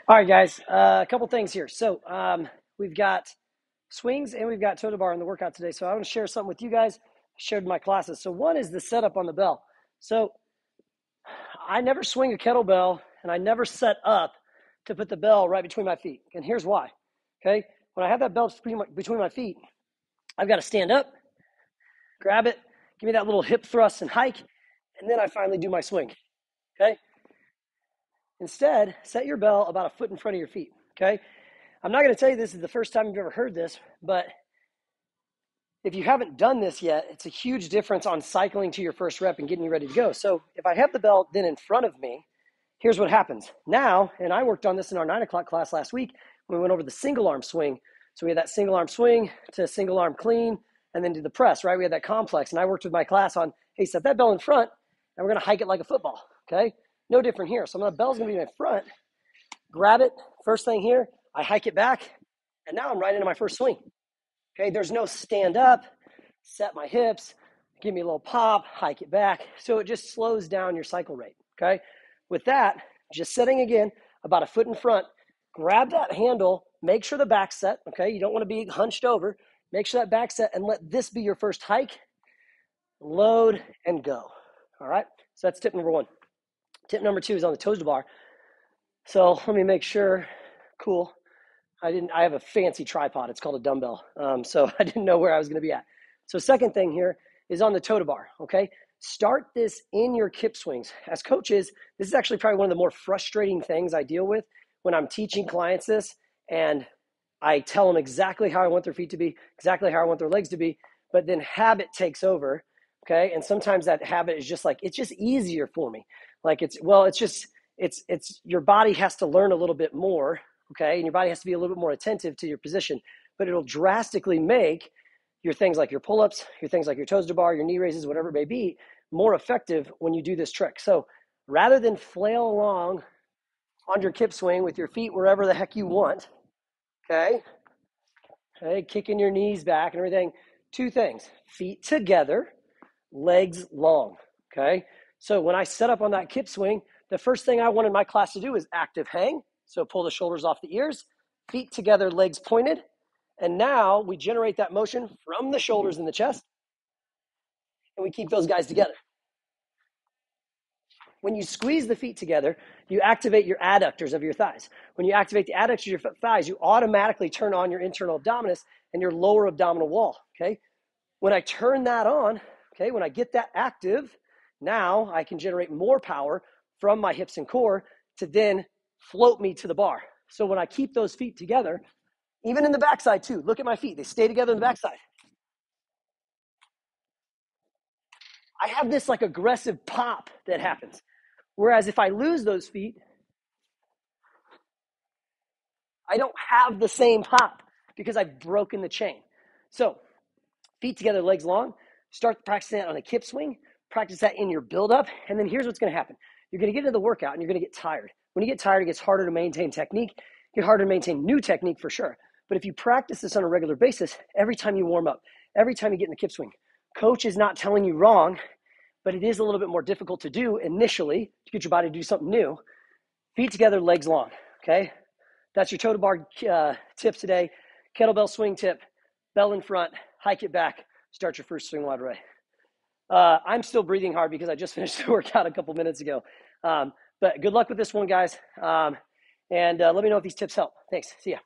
All right, guys, a couple things here. So we've got swings and we've got total bar in the workout today. So I want to share something with you guys. I shared in my classes. So one is the setup on the bell. So I never swing a kettlebell and I never set up to put the bell right between my feet. And here's why. Okay, when I have that bell between my feet, I've got to stand up, grab it, give me that little hip thrust and hike, and then I finally do my swing. Okay. Instead, set your bell about a foot in front of your feet. Okay. I'm not going to tell you this is the first time you've ever heard this, but if you haven't done this yet, it's a huge difference on cycling to your first rep and getting you ready to go. So if I have the bell then in front of me, here's what happens. Now, and I worked on this in our 9 o'clock class last week when we went over the single arm swing. So we had that single arm swing to single arm clean and then to the press, right? We had that complex. And I worked with my class on, hey, set that bell in front and we're going to hike it like a football, okay? No different here. So the bell's going to be in front. Grab it. First thing here, I hike it back. And now I'm right into my first swing. Okay, there's no stand up, set my hips, give me a little pop, hike it back. So it just slows down your cycle rate. Okay, with that, just setting again about a foot in front, grab that handle, make sure the back's set. Okay, you don't want to be hunched over. Make sure that back's set and let this be your first hike, load, and go. All right, so that's tip number one. Tip number two is on the toes to bar. So let me make sure, cool. I have a fancy tripod. It's called a dumbbell. So I didn't know where I was going to be at. So second thing here is on the toe to bar. Okay. Start this in your kip swings. As coaches, this is actually probably one of the more frustrating things I deal with when I'm teaching clients this. And I tell them exactly how I want their feet to be, exactly how I want their legs to be. But then habit takes over. Okay. And sometimes that habit is just like, it's just easier for me. Like it's your body has to learn a little bit more. Okay, and your body has to be a little bit more attentive to your position, but it'll drastically make your things like your pull-ups, your things like your toes to bar, your knee raises, whatever it may be, more effective when you do this trick. So rather than flail along on your kip swing with your feet wherever the heck you want, okay, kicking your knees back and everything, two things, feet together, legs long, okay? So when I set up on that kip swing, the first thing I wanted my class to do is active hang. So pull the shoulders off the ears, feet together, legs pointed. And now we generate that motion from the shoulders and the chest, and we keep those guys together. When you squeeze the feet together, you activate your adductors of your thighs. When you activate the adductors of your thighs, you automatically turn on your internal abdominis and your lower abdominal wall, okay? When I turn that on, okay, when I get that active, now I can generate more power from my hips and core to then float me to the bar. So when I keep those feet together, even in the backside too, look at my feet. They stay together in the backside. I have this like aggressive pop that happens. Whereas if I lose those feet, I don't have the same pop because I've broken the chain. So feet together, legs long, start practicing that on a kip swing, practice that in your build-up, and then here's what's going to happen. You're going to get into the workout and you're going to get tired. When you get tired, it gets harder to maintain technique, get harder to maintain new technique for sure. But if you practice this on a regular basis, every time you warm up, every time you get in the kip swing, coach is not telling you wrong, but it is a little bit more difficult to do initially to get your body to do something new. Feet together, legs long, okay? That's your toe to bar tip today. Kettlebell swing tip, bell in front, hike it back, start your first swing wide array. I'm still breathing hard because I just finished the workout a couple minutes ago. But good luck with this one, guys. And let me know if these tips help. Thanks. See ya.